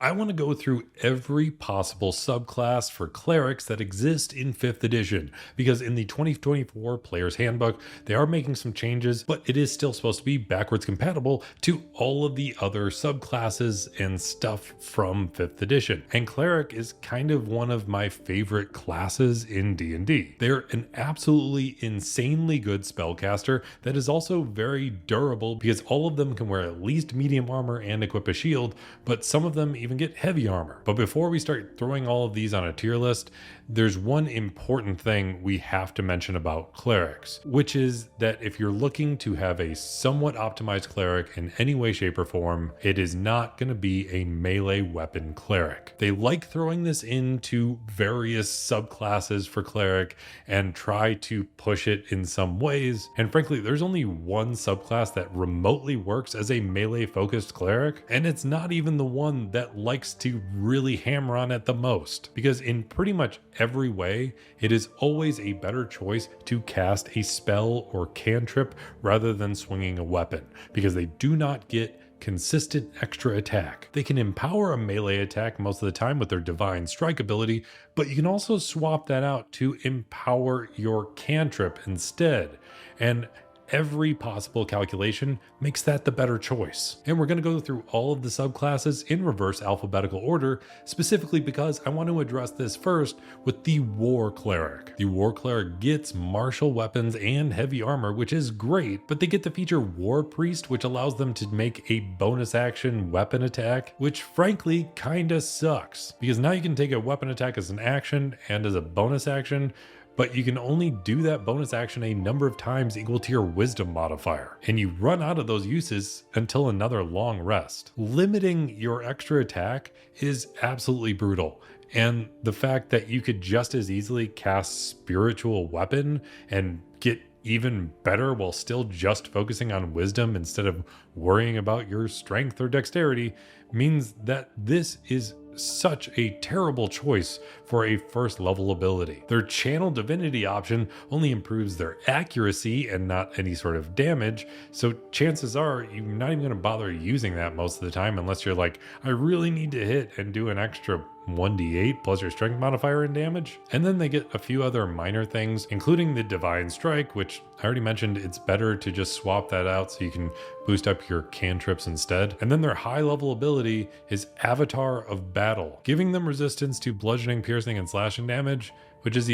I want to go through every possible subclass for clerics that exist in 5th edition, because in the 2024 Player's Handbook, they are making some changes, but it is still supposed to be backwards compatible to all of the other subclasses and stuff from 5th edition. And cleric is kind of one of my favorite classes in D&D. They're an absolutely insanely good spellcaster that is also very durable, because all of them can wear at least medium armor and equip a shield, but some of them even get heavy armor. But before we start throwing all of these on a tier list, there's one important thing we have to mention about clerics, which is that if you're looking to have a somewhat optimized cleric in any way, shape, or form, it is not going to be a melee weapon cleric. They like throwing this into various subclasses for cleric and try to push it in some ways. And frankly, there's only one subclass that remotely works as a melee focused cleric, and it's not even the one that likes to really hammer on it the most, because in pretty much every way, it is always a better choice to cast a spell or cantrip rather than swinging a weapon, because they do not get consistent extra attack. They can empower a melee attack most of the time with their divine strike ability, but you can also swap that out to empower your cantrip instead. And every possible calculation makes that the better choice. And we're going to go through all of the subclasses in reverse alphabetical order, specifically because I want to address this first with the War Cleric. The War Cleric gets martial weapons and heavy armor, which is great, but they get the feature War Priest, which allows them to make a bonus action weapon attack, which frankly kinda sucks, because now you can take a weapon attack as an action and as a bonus action, but you can only do that bonus action a number of times equal to your wisdom modifier, and you run out of those uses until another long rest. Limiting your extra attack is absolutely brutal, and the fact that you could just as easily cast Spiritual Weapon and get even better while still just focusing on wisdom instead of worrying about your strength or dexterity means that this is such a terrible choice for a first level ability. Their Channel Divinity option only improves their accuracy and not any sort of damage, so chances are you're not even going to bother using that most of the time unless you're like, I really need to hit and do an extra 1d8 plus your strength modifier in damage. And then they get a few other minor things, including the Divine Strike, which I already mentioned it's better to just swap that out so you can boost up your cantrips instead. And then their high level ability is Avatar of Battle, giving them resistance to bludgeoning, piercing, and slashing damage, which is,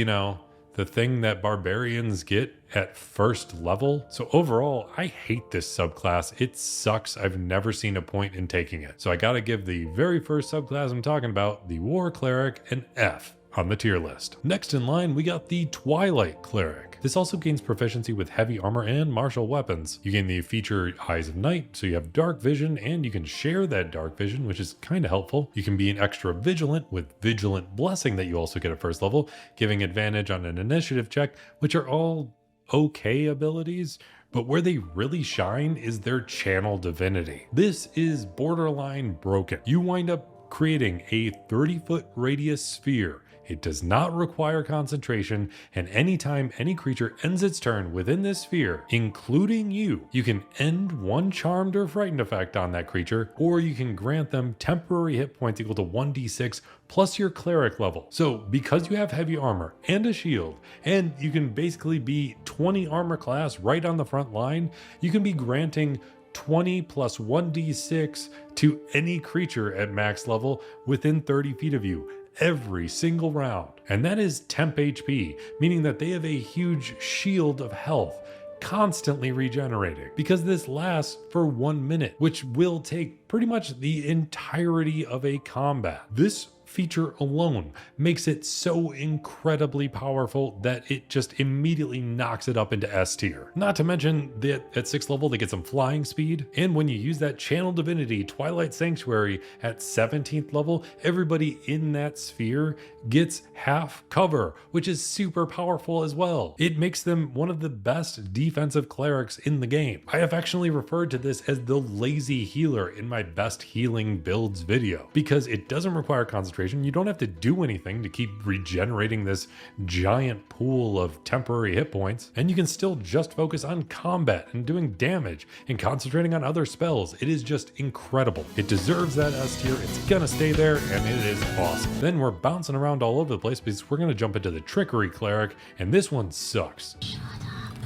the thing that barbarians get at first level. So overall, I hate this subclass. It sucks. I've never seen a point in taking it. So I gotta give the very first subclass I'm talking about, the War Cleric, an F on the tier list. Next in line, we got the Twilight Cleric. This also gains proficiency with heavy armor and martial weapons. You gain the feature Eyes of Night, so you have dark vision and you can share that dark vision, which is kind of helpful. You can be an extra vigilant with Vigilant Blessing that you also get at first level, giving advantage on an initiative check, which are all okay abilities, but where they really shine is their Channel Divinity. This is borderline broken. You wind up creating a 30-foot radius sphere. It does not require concentration, and anytime any creature ends its turn within this sphere, including you can end one charmed or frightened effect on that creature, or you can grant them temporary hit points equal to 1d6 plus your cleric level. So because you have heavy armor and a shield, and you can basically be 20 armor class right on the front line, you can be granting 20 plus 1d6 to any creature at max level within 30 feet of you every single round. And that is temp HP, meaning that they have a huge shield of health constantly regenerating, because this lasts for 1 minute, which will take pretty much the entirety of a combat. This feature alone makes it so incredibly powerful that it just immediately knocks it up into S tier. Not to mention that at 6th level they get some flying speed, and when you use that Channel Divinity Twilight Sanctuary at 17th level, everybody in that sphere gets half cover, which is super powerful as well. It makes them one of the best defensive clerics in the game. I affectionately referred to this as the lazy healer in my best healing builds video, because it doesn't require concentration concentration. You don't have to do anything to keep regenerating this giant pool of temporary hit points, and you can still just focus on combat and doing damage and concentrating on other spells. It is just incredible. It deserves that S tier. It's gonna stay there, and it is awesome. Then we're bouncing around all over the place because we're gonna jump into the Trickery Cleric, and this one sucks.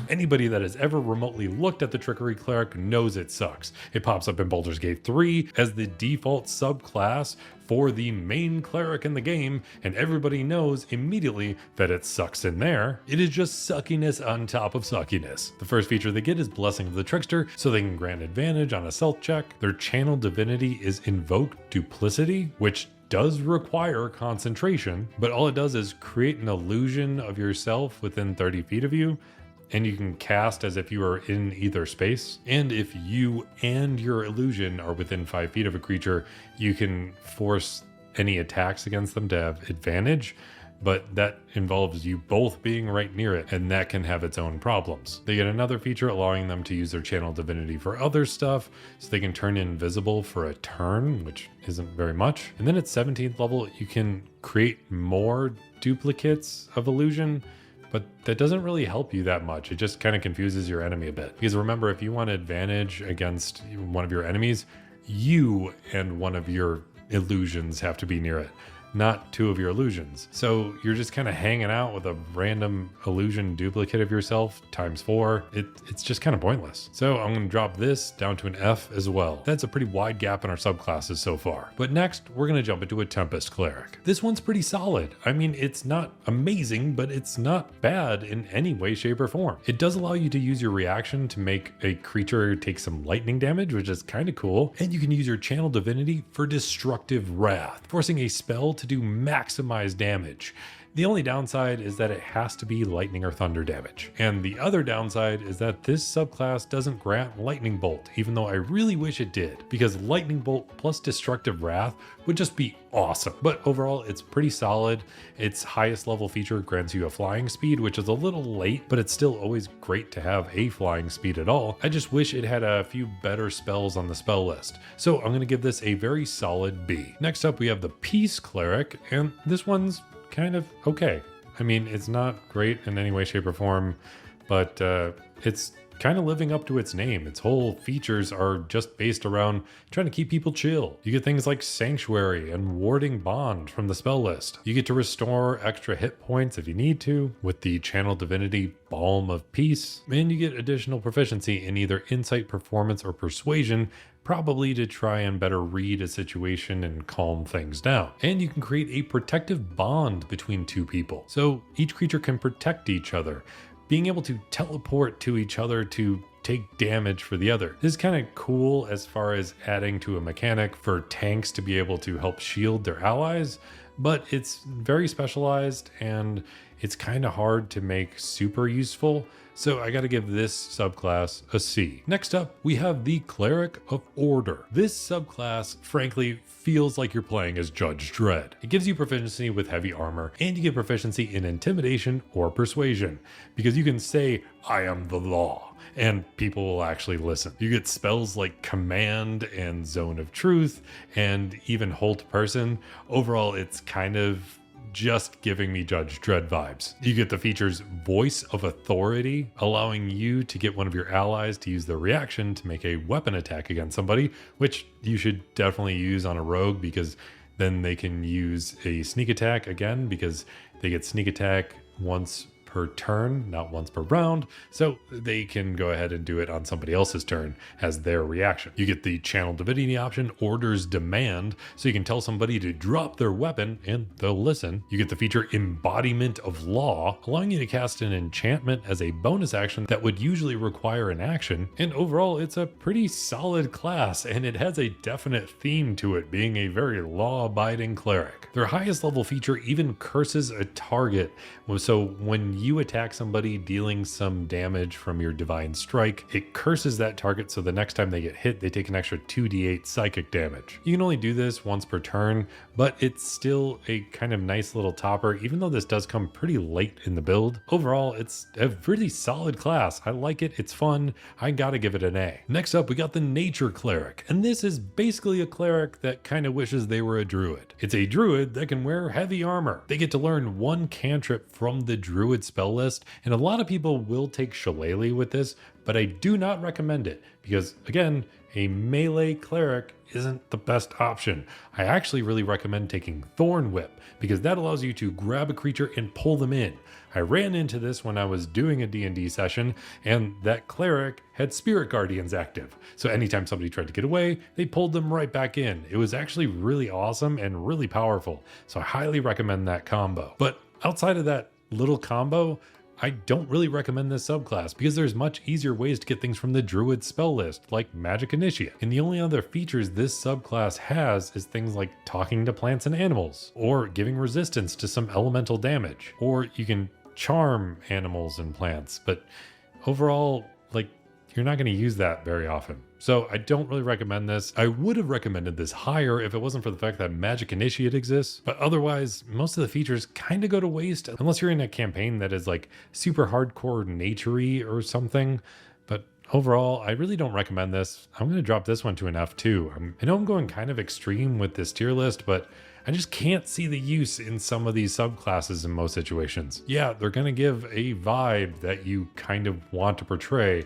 Anybody that has ever remotely looked at the Trickery Cleric knows it sucks. It pops up in Baldur's Gate 3 as the default subclass for the main cleric in the game, and everybody knows immediately that it sucks in there. It is just suckiness on top of suckiness. The first feature they get is Blessing of the Trickster, so they can grant advantage on a stealth check. Their channel divinity is Invoke Duplicity, which does require concentration, but all it does is create an illusion of yourself within 30 feet of you, and you can cast as if you are in either space. And if you and your illusion are within 5 feet of a creature, you can force any attacks against them to have advantage, but that involves you both being right near it, and that can have its own problems. They get another feature allowing them to use their channel divinity for other stuff, so they can turn invisible for a turn, which isn't very much. And then at 17th level, you can create more duplicates of illusion, but that doesn't really help you that much. It just kind of confuses your enemy a bit. Because remember, if you want advantage against one of your enemies, you and one of your illusions have to be near it, not two of your illusions. So you're just kind of hanging out with a random illusion duplicate of yourself times 4. It's just kind of pointless. So I'm going to drop this down to an F as well. That's a pretty wide gap in our subclasses so far. But next, we're going to jump into a Tempest Cleric. This one's pretty solid. I mean, it's not amazing, but it's not bad in any way, shape, or form. It does allow you to use your reaction to make a creature take some lightning damage, which is kind of cool. And you can use your channel divinity for destructive wrath, forcing a spell to do maximized damage. The only downside is that it has to be lightning or thunder damage. And the other downside is that this subclass doesn't grant lightning bolt, even though I really wish it did, because lightning bolt plus destructive wrath would just be awesome. But overall, it's pretty solid. Its highest level feature grants you a flying speed, which is a little late, but it's still always great to have a flying speed at all. I just wish it had a few better spells on the spell list. So I'm going to give this a very solid B. Next up, we have the Peace Cleric, and this one's kind of okay. I mean, it's not great in any way, shape, or form, but it's kind of living up to its name. Its whole features are just based around trying to keep people chill. You get things like Sanctuary and Warding Bond from the spell list. You get to restore extra hit points if you need to with the Channel Divinity Balm of Peace, and you get additional proficiency in either Insight, Performance, or Persuasion, probably to try and better read a situation and calm things down. And you can create a protective bond between two people, so each creature can protect each other, being able to teleport to each other to take damage for the other. This is kind of cool as far as adding to a mechanic for tanks to be able to help shield their allies, but it's very specialized and it's kind of hard to make super useful. So I got to give this subclass a C. Next up, we have the Cleric of Order. This subclass, frankly, feels like you're playing as Judge Dredd. It gives you proficiency with heavy armor, and you get proficiency in Intimidation or Persuasion, because you can say, I am the law, and people will actually listen. You get spells like Command and Zone of Truth, and even Hold Person. Overall, it's kind of just giving me Judge Dredd vibes. You get the features Voice of Authority, allowing you to get one of your allies to use their reaction to make a weapon attack against somebody, which you should definitely use on a rogue, because then they can use a sneak attack again, because they get sneak attack once per turn, not once per round, so they can go ahead and do it on somebody else's turn as their reaction. You get the Channel Divinity option, Order's Demand, so you can tell somebody to drop their weapon and they'll listen. You get the feature Embodiment of Law, allowing you to cast an enchantment as a bonus action that would usually require an action, and overall it's a pretty solid class, and it has a definite theme to it, being a very law-abiding cleric. Their highest level feature even curses a target, so when you attack somebody dealing some damage from your Divine Strike, it curses that target so the next time they get hit, they take an extra 2d8 psychic damage. You can only do this once per turn, but it's still a kind of nice little topper, even though this does come pretty late in the build. Overall, it's a really solid class. I like it, it's fun, I gotta give it an A. Next up, we got the Nature Cleric, and this is basically a cleric that kind of wishes they were a druid. It's a druid that can wear heavy armor. They get to learn one cantrip from the druid spell list, and a lot of people will take Shillelagh with this, but I do not recommend it because, again, a melee cleric isn't the best option. I actually really recommend taking Thorn Whip because that allows you to grab a creature and pull them in. I ran into this when I was doing a D&D session, and that cleric had Spirit Guardians active. So anytime somebody tried to get away, they pulled them right back in. It was actually really awesome and really powerful. So I highly recommend that combo. But outside of that little combo, I don't really recommend this subclass because there's much easier ways to get things from the druid spell list, like Magic Initiate. And the only other features this subclass has is things like talking to plants and animals, or giving resistance to some elemental damage, or you can charm animals and plants, but overall, like, you're not going to use that very often. So I don't really recommend this. I would have recommended this higher if it wasn't for the fact that Magic Initiate exists, but otherwise, most of the features kind of go to waste unless you're in a campaign that is like super hardcore nature-y or something. But overall, I really don't recommend this. I'm going to drop this one to an F2. I know I'm going kind of extreme with this tier list, but I just can't see the use in some of these subclasses in most situations. Yeah, they're going to give a vibe that you kind of want to portray,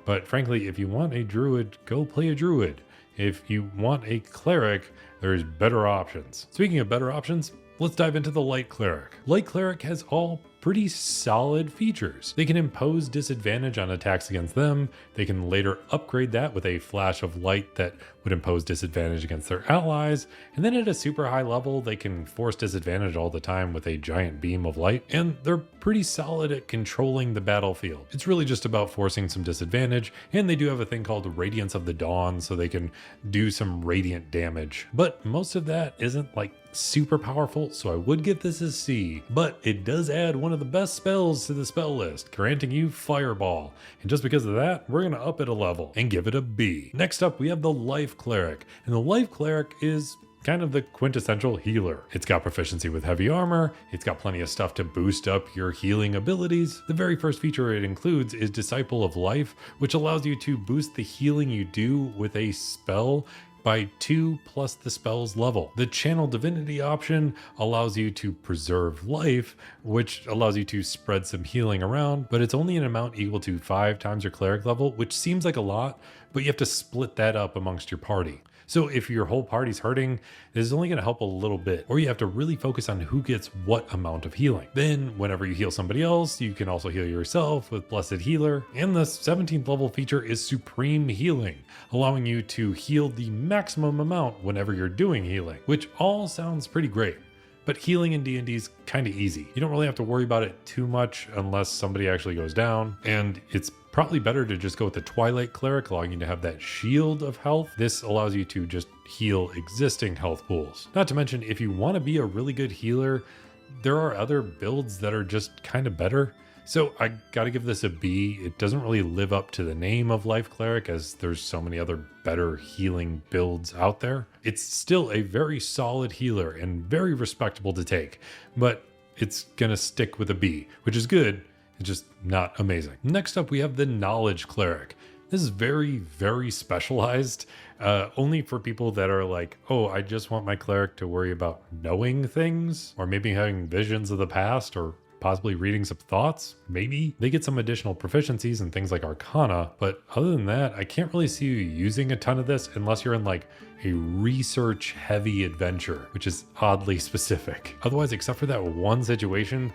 but frankly, if you want a druid, go play a druid. If you want a cleric, there's better options. Speaking of better options, let's dive into the Light Cleric. Light Cleric has all pretty solid features. They can impose disadvantage on attacks against them. They can later upgrade that with a flash of light that would impose disadvantage against their allies. And then at a super high level, they can force disadvantage all the time with a giant beam of light. And they're pretty solid at controlling the battlefield. It's really just about forcing some disadvantage. And they do have a thing called Radiance of the Dawn, so they can do some radiant damage. But most of that isn't like super powerful, so I would give this a C. But it does add one of the best spells to the spell list, granting you Fireball. And just because of that, we're going to up it a level and give it a B. Next up, we have the Life Cleric. And the Life Cleric is kind of the quintessential healer. It's got proficiency with heavy armor. It's got plenty of stuff to boost up your healing abilities. The very first feature it includes is Disciple of Life, which allows you to boost the healing you do with a spell by 2 plus the spell's level. The Channel Divinity option allows you to preserve life, which allows you to spread some healing around, but it's only an amount equal to 5 times your cleric level, which seems like a lot, but you have to split that up amongst your party. So if your whole party's hurting, this is only going to help a little bit, or you have to really focus on who gets what amount of healing. Then whenever you heal somebody else, you can also heal yourself with Blessed Healer. And the 17th level feature is Supreme Healing, allowing you to heal the maximum amount whenever you're doing healing, which all sounds pretty great. But healing in D&D is kind of easy. You don't really have to worry about it too much unless somebody actually goes down. And it's probably better to just go with the Twilight Cleric, allowing you to have that shield of health. This allows you to just heal existing health pools. Not to mention, if you want to be a really good healer, there are other builds that are just kind of better. So I gotta give this a B. It doesn't really live up to the name of Life Cleric, as there's so many other better healing builds out there. It's still a very solid healer and very respectable to take, but it's gonna stick with a B, which is good. It's just not amazing. Next up, we have the Knowledge Cleric. This is very, very specialized, only for people that are like, oh, I just want my cleric to worry about knowing things, or maybe having visions of the past, or possibly reading some thoughts, maybe. They get some additional proficiencies in things like Arcana, but other than that, I can't really see you using a ton of this unless you're in like a research-heavy adventure, which is oddly specific. Otherwise, except for that one situation,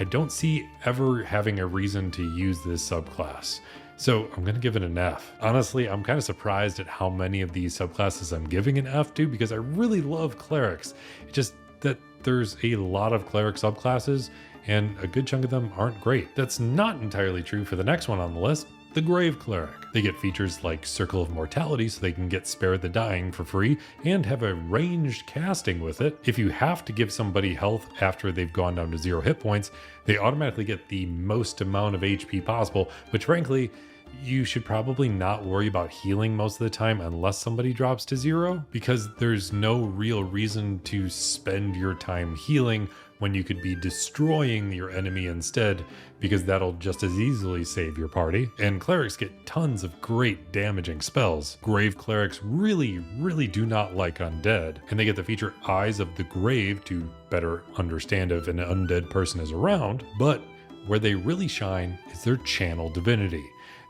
I don't see ever having a reason to use this subclass. So I'm going to give it an F. Honestly, I'm kind of surprised at how many of these subclasses I'm giving an F to, because I really love clerics. It's just that there's a lot of cleric subclasses and a good chunk of them aren't great. That's not entirely true for the next one on the list, the the Grave Cleric. They get features like Circle of Mortality so they can get Spare the Dying for free and have a ranged casting with it. If you have to give somebody health after they've gone down to 0 hit points, they automatically get the most amount of HP possible, which frankly, you should probably not worry about healing most of the time unless somebody drops to 0, because there's no real reason to spend your time healing when you could be destroying your enemy instead, because that'll just as easily save your party. And clerics get tons of great damaging spells. Grave clerics really do not like undead, and they get the feature Eyes of the Grave to better understand if an undead person is around, but where they really shine is their channel divinity.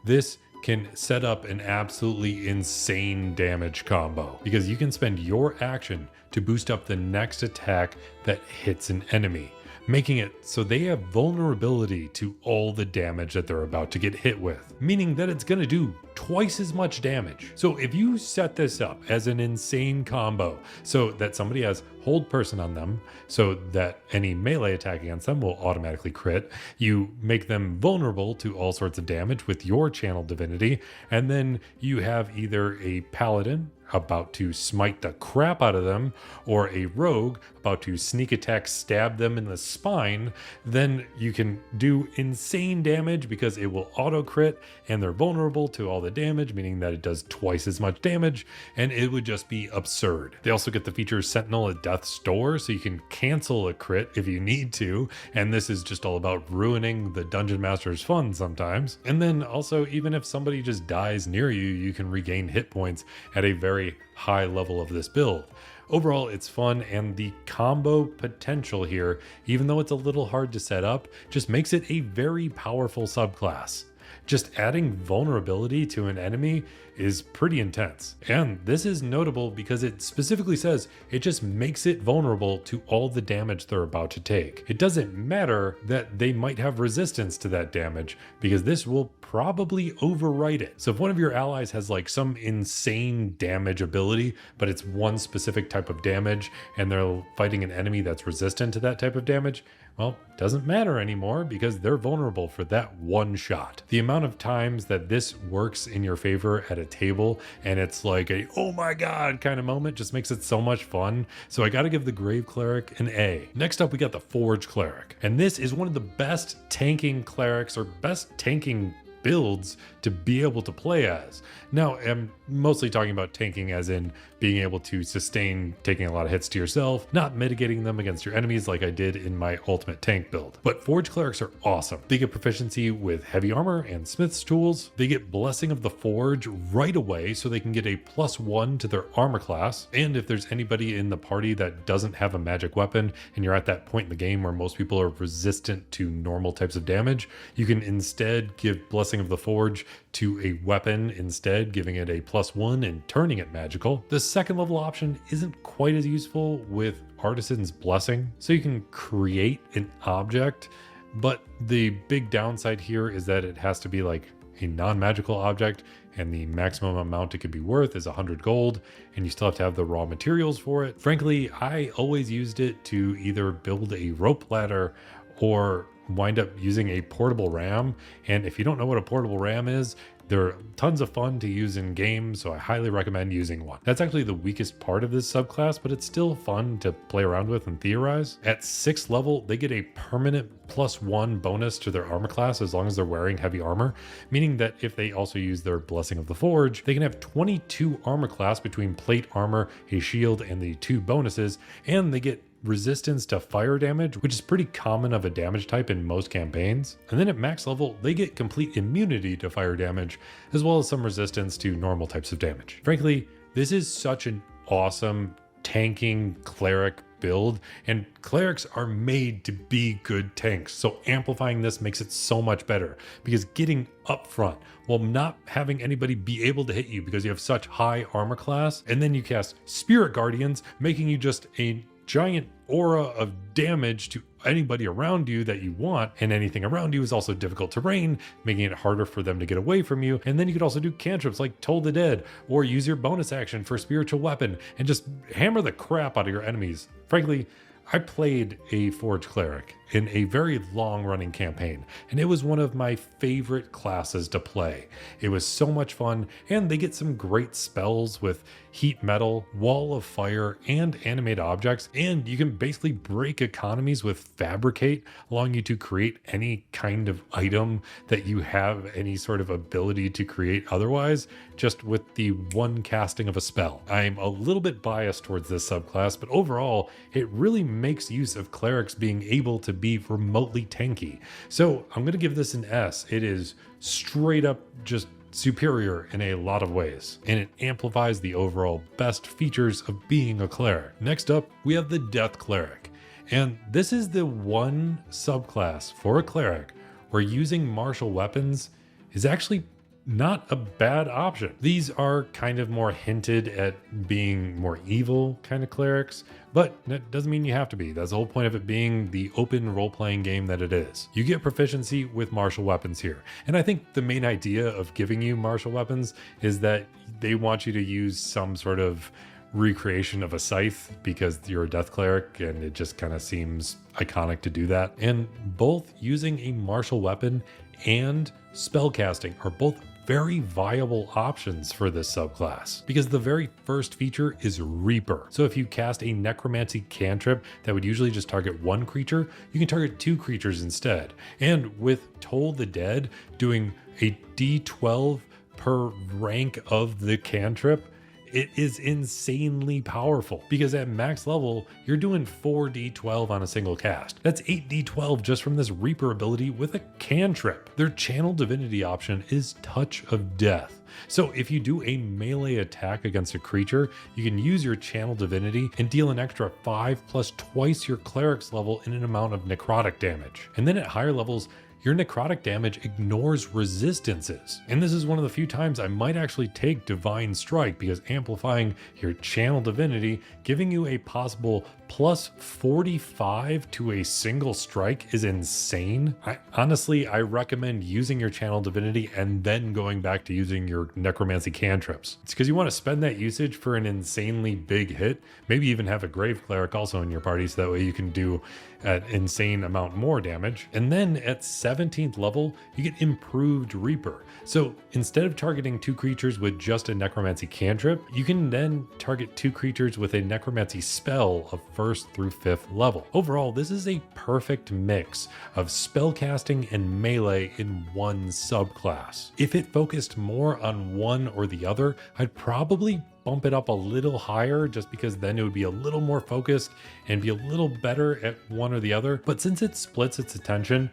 This can set up an absolutely insane damage combo because you can spend your action to boost up the next attack that hits an enemy, making it so they have vulnerability to all the damage that they're about to get hit with, meaning that it's going to do twice as much damage. So if you set this up as an insane combo so that somebody has hold person on them so that any melee attack against them will automatically crit, you make them vulnerable to all sorts of damage with your channel divinity, and then you have either a paladin about to smite the crap out of them or a rogue about to sneak attack stab them in the spine, then you can do insane damage because it will auto crit and they're vulnerable to all the damage, meaning that it does twice as much damage, and it would just be absurd. They also get the feature Sentinel at Death's Door, so you can cancel a crit if you need to, and this is just all about ruining the Dungeon Master's fun sometimes. And then also, even if somebody just dies near you, you can regain hit points at a very high level of this build. Overall, it's fun, and the combo potential here, even though it's a little hard to set up, just makes it a very powerful subclass. Just adding vulnerability to an enemy is pretty intense. And this is notable because it specifically says it just makes it vulnerable to all the damage they're about to take. It doesn't matter that they might have resistance to that damage because this will probably overwrite it. So if one of your allies has like some insane damage ability, but it's one specific type of damage and they're fighting an enemy that's resistant to that type of damage, well, it doesn't matter anymore because they're vulnerable for that one shot. The amount of times that this works in your favor at a table and it's like a oh my god kind of moment just makes it so much fun. So I gotta give the Grave Cleric an A. Next up we got the Forge Cleric, and this is one of the best tanking clerics or best tanking builds to be able to play as. Now, I'm mostly talking about tanking as in being able to sustain taking a lot of hits to yourself, not mitigating them against your enemies like I did in my ultimate tank build. But Forge Clerics are awesome. They get proficiency with heavy armor and smith's tools. They get Blessing of the Forge right away so they can get a +1 to their armor class. And if there's anybody in the party that doesn't have a magic weapon and you're at that point in the game where most people are resistant to normal types of damage, you can instead give Blessing of the Forge to a weapon instead, giving it a +1 and turning it magical. The second level option isn't quite as useful with Artisan's Blessing, so you can create an object, but the big downside here is that it has to be like a non-magical object, and the maximum amount it could be worth is 100 gold, and you still have to have the raw materials for it. Frankly, I always used it to either build a rope ladder or wind up using a portable ram. And if you don't know what a portable ram is, they're tons of fun to use in games, so I highly recommend using one. That's actually the weakest part of this subclass, but it's still fun to play around with and theorize. At 6th level, they get a permanent +1 bonus to their armor class as long as they're wearing heavy armor, meaning that if they also use their Blessing of the Forge, they can have 22 armor class between plate armor, a shield, and the 2 bonuses, and they get resistance to fire damage, which is pretty common of a damage type in most campaigns. And then at max level, they get complete immunity to fire damage, as well as some resistance to normal types of damage. Frankly, this is such an awesome tanking cleric build, and clerics are made to be good tanks, so amplifying this makes it so much better, because getting up front while not having anybody be able to hit you because you have such high armor class, and then you cast Spirit Guardians, making you just a giant aura of damage to anybody around you that you want, and anything around you is also difficult terrain, making it harder for them to get away from you. And then you could also do cantrips like Toll the Dead, or use your bonus action for Spiritual Weapon and just hammer the crap out of your enemies. Frankly, I played a Forge Cleric in a very long running campaign, and it was one of my favorite classes to play. It was so much fun, and they get some great spells with heat metal, wall of fire, and animate objects, and you can basically break economies with fabricate, allowing you to create any kind of item that you have any sort of ability to create otherwise, just with the one casting of a spell. I'm a little bit biased towards this subclass, but overall, it really makes use of clerics being able to be remotely tanky. So I'm going to give this an S. It is straight up just superior in a lot of ways, and it amplifies the overall best features of being a cleric. Next up, we have the Death Cleric, and this is the one subclass for a cleric where using martial weapons is actually not a bad option. These are kind of more hinted at being more evil kind of clerics, but that doesn't mean you have to be. That's the whole point of it being the open role-playing game that it is. You get proficiency with martial weapons here. And I think the main idea of giving you martial weapons is that they want you to use some sort of recreation of a scythe because you're a Death Cleric and it just kind of seems iconic to do that. And both using a martial weapon and spellcasting are both very viable options for this subclass, because the very first feature is Reaper. So if you cast a necromancy cantrip that would usually just target one creature, you can target two creatures instead. And with Toll the Dead doing a d12 per rank of the cantrip, it is insanely powerful, because at max level, you're doing 4d12 on a single cast. That's 8d12 just from this Reaper ability with a cantrip. Their Channel Divinity option is Touch of Death. So if you do a melee attack against a creature, you can use your Channel Divinity and deal an extra 5 plus twice your cleric's level in an amount of necrotic damage. And then at higher levels, your necrotic damage ignores resistances. And this is one of the few times I might actually take Divine Strike, because amplifying your Channel Divinity, giving you a possible plus 45 to a single strike is insane. I recommend using your Channel Divinity and then going back to using your Necromancy cantrips. It's because you want to spend that usage for an insanely big hit, maybe even have a Grave Cleric also in your party, so that way you can do an insane amount more damage. And then at 17th level, you get Improved Reaper. So instead of targeting two creatures with just a Necromancy cantrip, you can then target two creatures with a Necromancy spell of 1st through 5th level. Overall, this is a perfect mix of spellcasting and melee in one subclass. If it focused more on one or the other, I'd probably bump it up a little higher, just because then it would be a little more focused and be a little better at one or the other. But since it splits its attention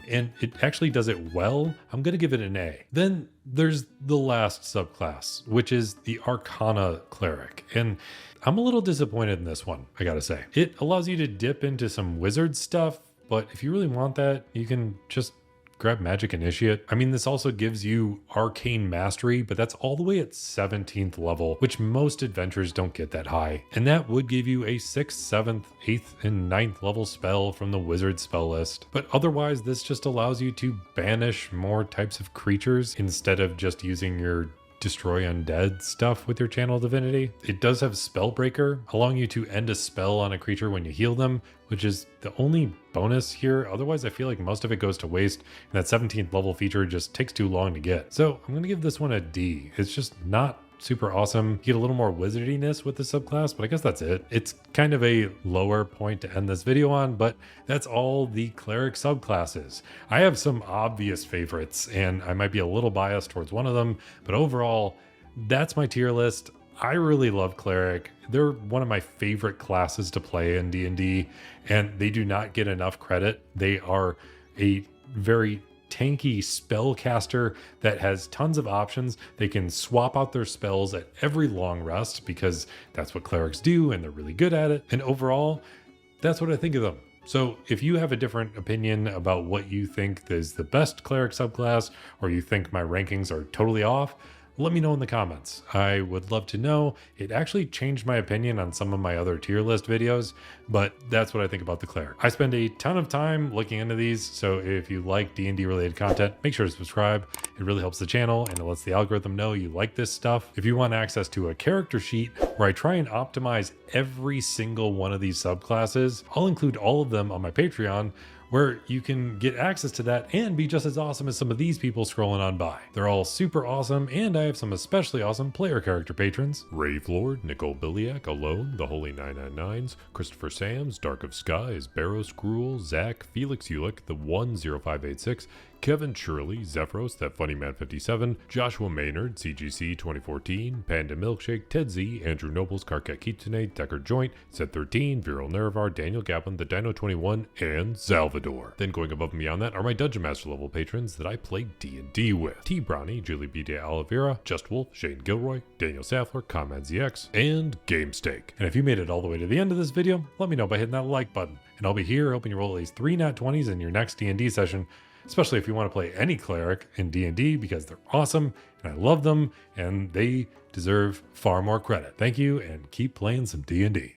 and it actually does it well, I'm going to give it an A. Then there's the last subclass, which is the Arcana Cleric. And I'm a little disappointed in this one, I gotta say. It allows you to dip into some wizard stuff, but if you really want that, you can just grab Magic Initiate. I mean, this also gives you Arcane Mastery, but that's all the way at 17th level, which most adventurers don't get that high. And that would give you a 6th, 7th, 8th, and 9th level spell from the wizard spell list. But otherwise, this just allows you to banish more types of creatures instead of just using your destroy undead stuff with your Channel Divinity. It does have Spellbreaker, allowing you to end a spell on a creature when you heal them, which is the only bonus here. Otherwise, I feel like most of it goes to waste, and that 17th level feature just takes too long to get. So I'm going to give this one a D. It's just not super awesome. You get a little more wizardiness with the subclass, but I guess that's it. It's kind of a lower point to end this video on, but that's all the cleric subclasses. I have some obvious favorites, and I might be a little biased towards one of them, but overall, that's my tier list. I really love cleric. They're one of my favorite classes to play in D&D, and they do not get enough credit. They are a very tanky spellcaster that has tons of options. They can swap out their spells at every long rest, because that's what clerics do and they're really good at it. And overall, that's what I think of them. So if you have a different opinion about what you think is the best cleric subclass, or you think my rankings are totally off, let me know in the comments. I would love to know. It actually changed my opinion on some of my other tier list videos, but that's what I think about the cleric. I spend a ton of time looking into these, so if you like D&D related content, make sure to subscribe. It really helps the channel and it lets the algorithm know you like this stuff. If you want access to a character sheet where I try and optimize every single one of these subclasses, I'll include all of them on my Patreon, where you can get access to that and be just as awesome as some of these people scrolling on by. They're all super awesome, and I have some especially awesome player character patrons: Rave Lord, Nicole Biliak, Alone, The Holy 999s, Christopher Sams, Dark of Skies, Barrow Gruel, Zach, Felix Ulick, The 10586, Kevin Shirley, Zephyros, That Funny Man 57, Joshua Maynard, CGC 2014, Panda Milkshake, Ted Z, Andrew Nobles, Karkat Kitsune, Decker Joint, Set 13, Viral Nervar, Daniel Gaplin, The Dino 21, and Salvador. Then going above and beyond that are my Dungeon Master level patrons that I play D&D with: T Brownie, Julie B. de Oliveira, Just Wolf, Shane Gilroy, Daniel Saffler, Comrade ZX, and Game Steak. And if you made it all the way to the end of this video, let me know by hitting that like button, and I'll be here helping you roll at least 3 nat 20s in your next D&D session, especially if you want to play any cleric in D&D, because they're awesome and I love them and they deserve far more credit. Thank you, and keep playing some D&D.